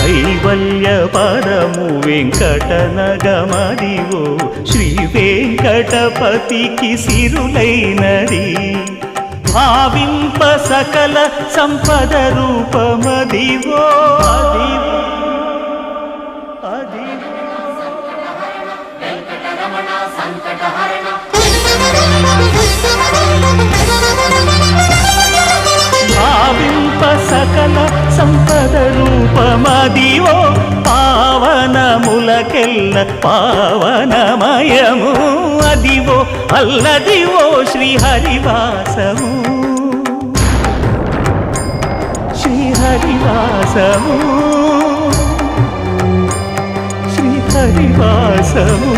కైవల్య పదము వెంకటనగమదివో శ్రీ వెంకటపతికి సిరులైనది భావింప సకల సంపద రూపమదివో అదివో అదివో భావింప సకల సంపద రూపమదివో పావనములకెల్ల పావనమయము అదివో అల్లదివో శ్రీహరివాసము శ్రీహరివాసము శ్రీహరివాసము